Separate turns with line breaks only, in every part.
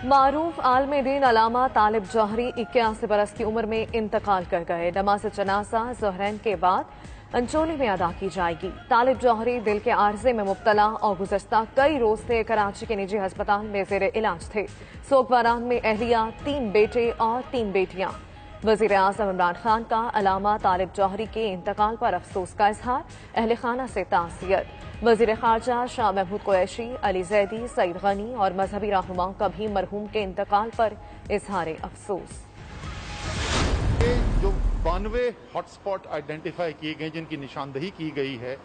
मारूफ आलम दीन अलामा तालिब जौहरी 81 बरस की उम्र में इंतकाल कर गए। नमाज जनाजा ज़ोहरैन के बाद अंचोली में अदा की जाएगी। तालिब जौहरी दिल के आर्जे में मुब्तला और गुज़श्ता कई रोज से कराची के निजी अस्पताल में ज़ेरे इलाज थे। सोगवारान में अहलिया, 3 बेटे और 3 बेटियां। वज़ीर आज़म इमरान खान का अलामा तालिब जौहरी के इंतकाल पर अफसोस का इजहार, अहले खाना से ताज़ियत। वज़ीर ख़ारजा शाह महमूद कुरैशी, अली ज़ैदी, सईद गनी और मजहबी रहनुमाओं का भी मरहूम के इंतकाल पर इजहार अफसोस।
जो 92 हॉटस्पॉट आइडेंटिफाई किए गए, जिनकी निशानदही की गई है,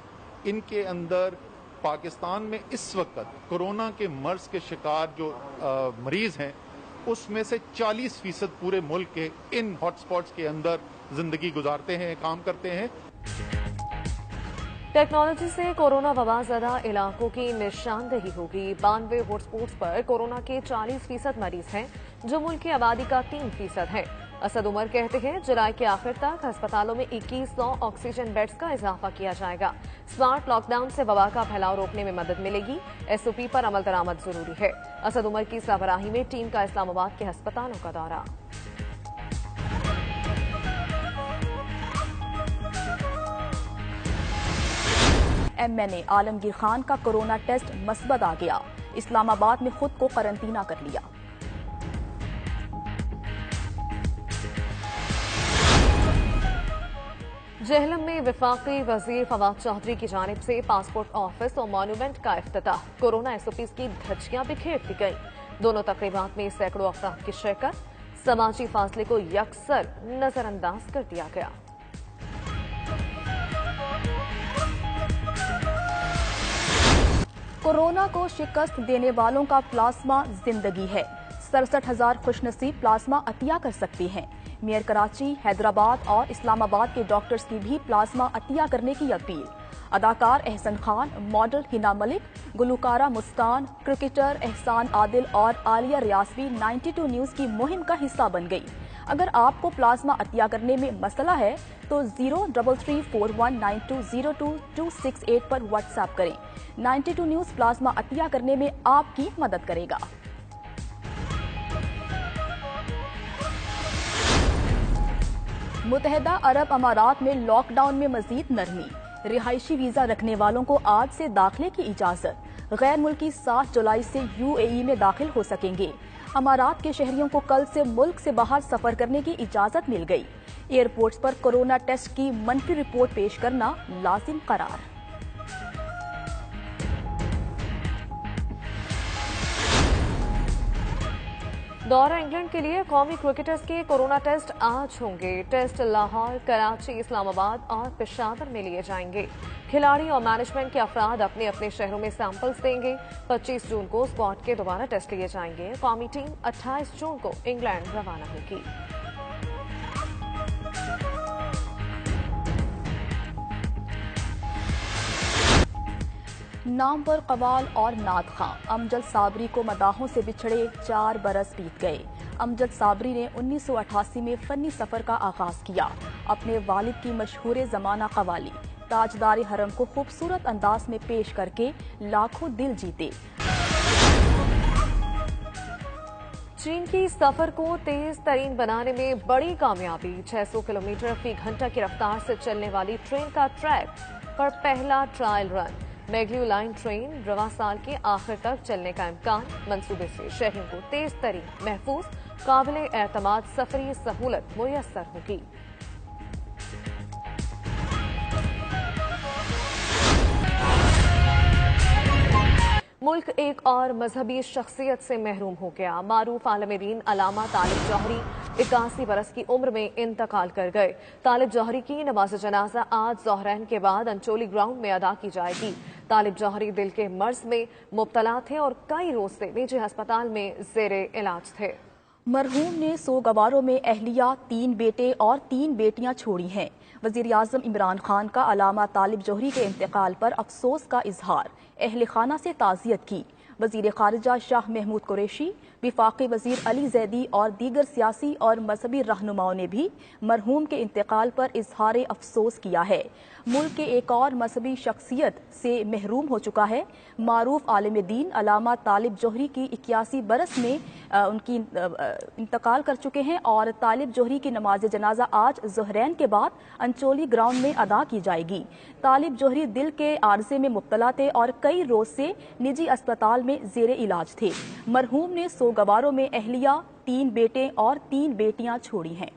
इनके अंदर पाकिस्तान में इस वक्त कोरोना के मर्ज के शिकार जो मरीज हैं, उसमें से 40% पूरे मुल्क के इन हॉटस्पॉट्स के अंदर जिंदगी गुजारते हैं, काम करते हैं।
टेक्नोलॉजी से कोरोना वबाज़दा इलाकों की निशानदही होगी। 92 हॉटस्पॉट्स पर कोरोना के 40% मरीज हैं, जो मुल्क की आबादी का 3% है। असद उमर कहते हैं, जुलाई के आखिर तक अस्पतालों में 2100 ऑक्सीजन बेड्स का इजाफा किया जाएगा। स्मार्ट लॉकडाउन से वबा का फैलाव रोकने में मदद मिलेगी। SOP पर अमल दरामद जरूरी है। असद उमर की सरबराही में टीम का इस्लामाबाद के अस्पतालों का दौरा।
MNA आलमगीर खान का कोरोना टेस्ट मस्बत आ गया। इस्लामाबाद में खुद को करंटीना कर लिया।
जेहलम में वफाकी वजीर फवाद चौधरी की जानिब से पासपोर्ट ऑफिस और मॉन्यूमेंट का इफ्तिताह। कोरोना SOPs की धज्जियां बिखेर दी गई। दोनों तकरीबात में सैकड़ों अफराद की शिरकत। समाजी फासले को यकसर नजरअंदाज कर दिया गया।
कोरोना को शिकस्त देने वालों का प्लाज्मा जिंदगी है। 67,000 खुशनसीब प्लाज्मा अतिया कर सकते हैं। मेयर कराची, हैदराबाद और इस्लामाबाद के डॉक्टर्स की भी प्लाज्मा अतिया करने की अपील। अदाकार एहसन खान, मॉडल हिना मलिक, गुलकारा मुस्कान, क्रिकेटर एहसान आदिल और आलिया रियासवी 92 न्यूज की मुहिम का हिस्सा बन गई। अगर आपको प्लाज्मा अतिया करने में मसला है तो 033419202268 पर व्हाट्सएप करें। 92 न्यूज प्लाज्मा अतिया करने में आपकी मदद करेगा। मुत्तहिदा अरब अमारात में लॉकडाउन में मजीद नरमी। रिहायशी वीजा रखने वालों को आज से दाखिले की इजाजत। गैर मुल्की 7 जुलाई से UAE में दाखिल हो सकेंगे। अमारात के शहरियों को कल से मुल्क से बाहर सफर करने की इजाजत मिल गई। एयरपोर्ट्स पर कोरोना टेस्ट की मनफी रिपोर्ट पेश करना लाजिम करार।
दौरा इंग्लैंड के लिए कौमी क्रिकेटर्स के कोरोना टेस्ट आज होंगे। टेस्ट लाहौर, कराची, इस्लामाबाद और पेशावर में लिए जाएंगे। खिलाड़ी और मैनेजमेंट के अफराद अपने अपने शहरों में सैंपल्स देंगे। 25 जून को स्क्वाड के दोबारा टेस्ट लिए जाएंगे। कौमी टीम 28 जून को इंग्लैंड रवाना होगी।
नाम पर कवाल और नात खां। अमजद साबरी को मदाहों से बिछड़े 4 बरस बीत गए। अमजद साबरी ने 1988 में फनी सफर का आगाज किया। अपने वालिद की मशहूर जमाना कवाली ताजदार हरम को खूबसूरत अंदाज में पेश करके लाखों दिल जीते।
चीन की सफर को तेज तरीन बनाने में बड़ी कामयाबी। 600 किलोमीटर फी घंटा की रफ्तार से चलने वाली ट्रेन का ट्रैक पर पहला ट्रायल रन। मैग्ल्यू लाइन ट्रेन रवा साल के आखिर तक चलने का इम्कान। मंसूबे से शहरों को तेज तरीन, महफूज, काबिल एतमाद सफरी सहूलत मुयस्सर होगी। मुल्क एक और मजहबी शख्सियत से महरूम हो गया। मारूफ आलम दीन अलामा तालिब जौहरी 81 बरस की उम्र में इंतकाल कर गए। तालिब जौहरी की नमाज जनाजा आज ज़ोहरैन के बाद अंचोली ग्राउंड में अदा की जाएगी। तालिब जौहरी दिल के मर्ज में मुब्तला थे और कई रोज से निजी अस्पताल में ज़ेरे इलाज थे।
मरहूम ने सोगवारों में अहलिया, 3 बेटे और 3 बेटियां छोड़ी हैं। वज़ीर आज़म इमरान खान का अलामा तालिब जौहरी के इंतकाल पर अफसोस का इजहार, अहले खाना से ताज़ियत की। वज़ीर ख़ारजा शाह महमूद कुरैशी, वफाकी वज़ीर अली ज़ैदी और दीगर सियासी और मजहबी रहनुमाओं ने भी मरहूम के इंतकाल पर इजहार अफसोस किया है। मुल्क के एक और मजहबी शख्सियत से महरूम हो चुका है। मारूफ आलिम दीन अल्लामा तालिब जौहरी की 81 बरस में उनकी इंतकाल कर चुके हैं और तालिब जौहरी की नमाज जनाजा आज ज़ोहरैन के बाद अंचोली ग्राउंड में अदा की जाएगी। तालिब जौहरी दिल के आर्जे में मुब्तला थे और कई रोज से निजी अस्पताल में ज़ेरे इलाज थे। मरहूम ने सोगवारों में अहलिया, 3 बेटे और 3 बेटियां छोड़ी हैं।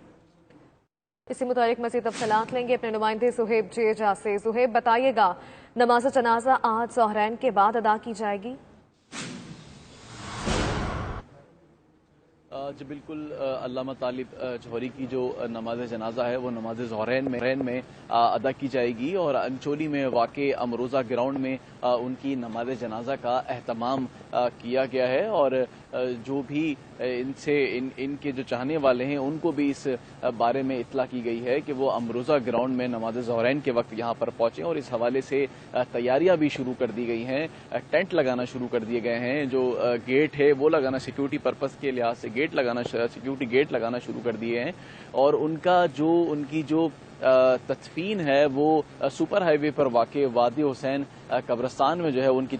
इसी मुताबिक मज़ीद तफसीलात लेंगे अपने नुमाइंदे सुहेब जेजा से। सुहेब, बताइएगा, नमाज जनाजा आज ज़ोहरैन के बाद अदा की जाएगी?
जी बिल्कुल, अल्लामा तालिब जौहरी की जो नमाज जनाजा है वो नमाज ज़ोहरैन में अदा की जाएगी और अंचोली में वाक़े अमरोज़ा ग्राउंड में उनकी नमाज जनाजा का एहतमाम किया गया है और जो भी इनके जो चाहने वाले हैं उनको भी इस बारे में इत्तला की गई है कि वो अमरोज़ा ग्राउंड में नमाज ज़ोहरैन के वक्त यहाँ पर पहुँचें और इस हवाले से तैयारियां भी शुरू कर दी गई हैं। टेंट लगाना शुरू कर दिए गए हैं, जो गेट है वो लगाना, सिक्योरिटी पर्पज़ के लिहाज से सिक्योरिटी गेट लगाना शुरू कर दिए हैं और उनकी जो तदफीन है वो सुपर हाईवे पर वाक़े वादी हुसैन कब्रिस्तान में जो है उनकी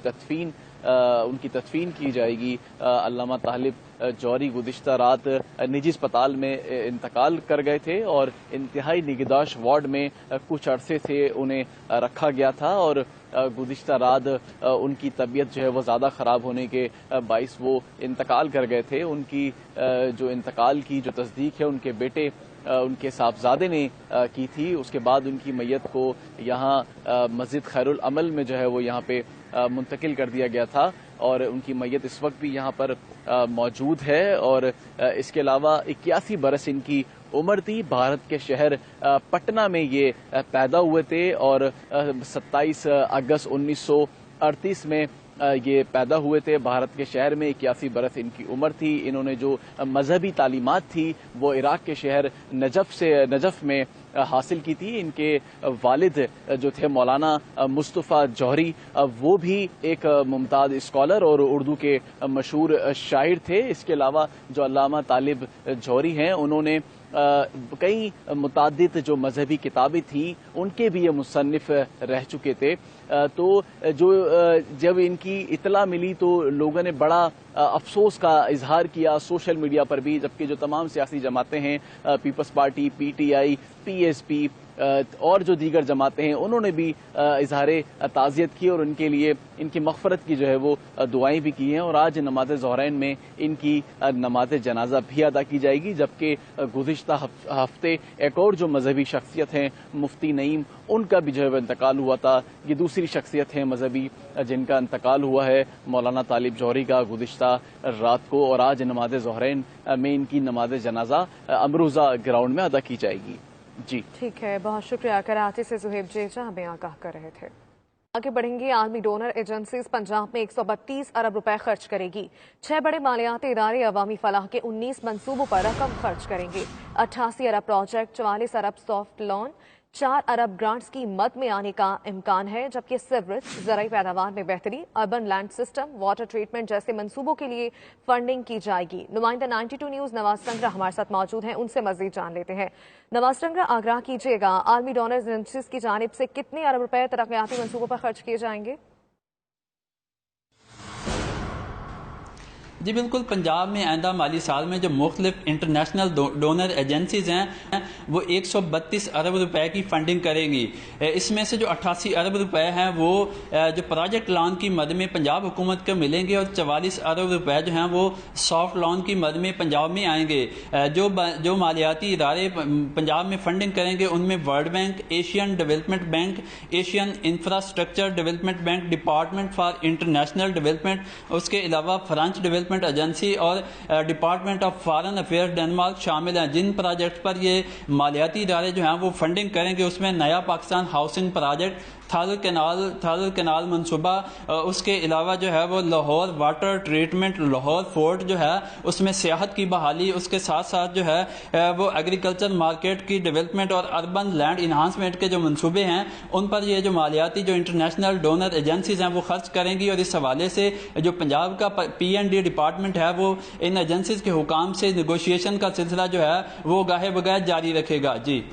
तदफीन की जाएगी। अल्लामा तालिब जौहरी गुज़िश्ता रात निजी अस्पताल में इंतकाल कर गए थे और इंतहाई निगहदाश्त वार्ड में कुछ अरसे से उन्हें रखा गया था और गुज़िश्ता रात उनकी तबीयत जो है वो ज़्यादा ख़राब होने के बाइस वो इंतकाल कर गए थे। उनकी जो इंतकाल की जो तस्दीक है उनके बेटे उनके साहबजादे ने की थी। उसके बाद उनकी मैयत को यहाँ मस्जिद खैरुल अमल में जो है वो यहाँ पे मुंतकिल कर दिया गया था और उनकी मैयत इस वक्त भी यहाँ पर मौजूद है और इसके अलावा 81 बरस इनकी उम्र थी। भारत के शहर पटना में ये पैदा हुए थे और 27 अगस्त 1938 में ये पैदा हुए थे भारत के शहर में। 81 बरस इनकी उम्र थी। इन्होंने जो मजहबी तालीमात थी वो इराक के शहर नजफ में हासिल की थी। इनके वालिद जो थे मौलाना मुस्तफ़ा जौहरी, वो भी एक मुमताज़ स्कॉलर और उर्दू के मशहूर शायर थे। इसके अलावा जो अल्लामा तालिब जौहरी हैं उन्होंने कई मुतादिद जो मजहबी किताबें थी उनके भी ये मुसन्निफ रह चुके थे। तो जब इनकी इतला मिली तो लोगों ने बड़ा अफसोस का इजहार किया सोशल मीडिया पर भी, जबकि जो तमाम सियासी जमातें हैं, पीपल्स पार्टी, PTI, PSP और जो दीगर जमातें हैं उन्होंने भी इजहार ताज़ियत की और उनके लिए इनकी मग़फ़रत की जो है वो दुआएं भी की हैं और आज नमाज ज़ोहरैन में इनकी नमाज जनाजा भी अदा की जाएगी। जबकि गुज़िश्ता हफ्ते एक और जो मजहबी शख्सियत हैं मुफ्ती नईम, उनका भी जो है इंतकाल हुआ था। ये दूसरी शख्सियत है मजहबी जिनका इंतकाल हुआ है मौलाना तालिब जौहरी का गुज़िश्ता रात को और आज नमाज ज़ोहरैन में इनकी नमाज जनाजा अमरोज़ा ग्राउंड में अदा की जाएगी। जी
ठीक है, बहुत शुक्रिया। कराची से सुहेब जेजा हमें आगाह कर रहे थे। आगे बढ़ेंगे। आर्मी डोनर एजेंसीज पंजाब में 132 अरब रुपए खर्च करेगी। 6 बड़े मालियाती इदारे अवामी फलाह के 19 मंसूबों पर रकम खर्च करेंगे। 88 अरब प्रोजेक्ट, 44 अरब सॉफ्ट लोन, 4 अरब ग्रांट्स की मद में आने का इम्कान है। जबकि सिवरेज, ज़राई पैदावार में बेहतरी, urban land system, water treatment जैसे मंसूबों के लिए फंडिंग की जाएगी। नुमाइंदा 92 न्यूज़ नवाज संगरा हमारे साथ मौजूद हैं, उनसे मजीद जान लेते हैं। नवाज संगरा, आगाह कीजिएगा, आर्मी डोनर एजेंसीज की जानिब से कितने अरब रुपए तरक्याती मंसूबों पर खर्च किए जाएंगे?
जी बिल्कुल, पंजाब में आइंदा माली साल में जो मुख्तलिफ इंटरनेशनल डोनर एजेंसीज हैं वो 132 अरब रुपए की फंडिंग करेंगी। इसमें से जो 88 अरब रुपए हैं वो जो प्रोजेक्ट लोन की मद में पंजाब हुकूमत को मिलेंगे और 44 अरब रुपए जो हैं वो सॉफ्ट लोन की मद में पंजाब में आएंगे। जो मालियाती इदारे पंजाब में फंडिंग करेंगे उनमें world bank, Asian development bank, Asian infrastructure development bank, department for international development, उसके अलावा फ्रांच डेवलपमेंट एजेंसी और department of foreign affairs Denmark शामिल हैं। जिन प्रोजेक्ट पर ये मालियाती इदारे जो हैं वो फंडिंग करेंगे उसमें नया पाकिस्तान हाउसिंग प्रोजेक्ट, थाल कैनाल मनसूबा, उसके अलावा जो है वो Lahore water treatment, Lahore fort जो है उसमें सियाहत की बहाली, उसके साथ साथ जो है वो एग्रीकल्चर मार्केट की डेवलपमेंट और अर्बन लैंड इन्हांसमेंट के जो मंसूबे हैं उन पर ये जो मालियाती जो इंटरनेशनल डोनर एजेंसीज हैं वो खर्च करेंगी। और इस हवाले से जो पंजाब का PND डिपार्टमेंट है वो इन एजेंसीज के हुकाम से निगोशिएशन का सिलसिला जो है वो गाहे बगैर जारी रखेगा। जी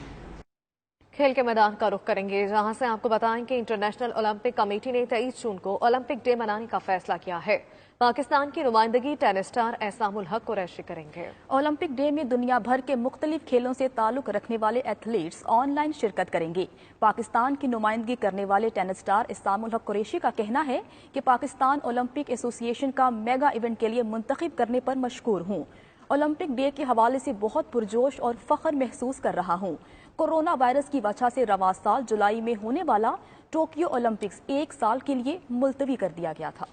खेल के मैदान का रुख करेंगे, जहां से आपको बताएं कि इंटरनेशनल ओलंपिक कमेटी ने 23 जून को ओलंपिक डे मनाने का फैसला किया है। पाकिस्तान की नुमाइंदगी टेनिस स्टार एहसामुल हक कुरैशी करेंगे।
ओलंपिक डे में दुनिया भर के मुख्तलिफ खेलों से ताल्लुक रखने वाले एथलीट्स ऑनलाइन शिरकत करेंगे। पाकिस्तान की नुमाइंदगी करने वाले टेनिस स्टार एहसामुल हक कुरैशी का कहना है कि पाकिस्तान ओलंपिक एसोसिएशन का मेगा इवेंट के लिए मुंतखब करने पर मशकूर हूँ। ओलंपिक डे के हवाले से बहुत पुरजोश और फख्र महसूस कर रहा हूँ। कोरोना वायरस की वजह से रवां साल जुलाई में होने वाला टोक्यो ओलंपिक्स 1 साल के लिए मुलतवी कर दिया गया था।